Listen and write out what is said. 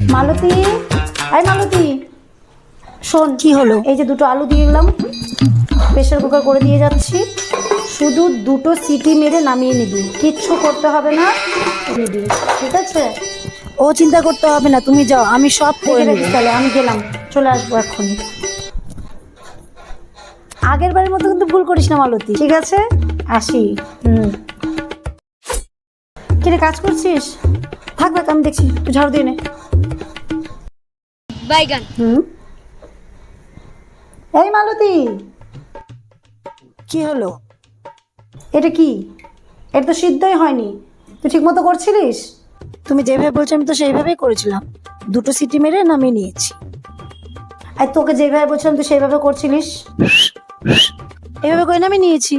মালতী, I মালতী, শোন। কি হলো? এই যে দুটো আলু দিয়ে দিলাম, প্রেশার কুকার করে দিয়ে যাচ্ছি। শুধু দুটো সিটি মেরে নামিয়ে নিবি, কিচ্ছু করতে হবে না, নিবি, ঠিক আছে? ও চিন্তা করতে হবে না, তুমি যাও, আমি সব করে রেখে নেব। রাখিস তাহলে, আমি গেলাম, চলে আসবো এক্ষুনি। আগের বারের মতো কিন্তু ভুল করিস না মালতী, ঠিক আছে? আসি। কিরে কাজ করছিস? থাক থাক, আমি দেখছি, তুই ঝাড়ু দিয়ে নে। বাইগান। এই মালতী, কি হলো? এটা কি? এটা তো সিদ্ধই হয়নি, তুই ঠিক মতো করছিলিস? তুমি যেভাবে বলছো আমি তো সেইভাবেই করেছিলাম, দুটো সিটি মেরে নামিয়ে নিয়েছি। আর তোকে যেভাবে বলছিলাম তুই সেইভাবে করছিলিস। এভাবে করে নামিয়ে নিয়েছি।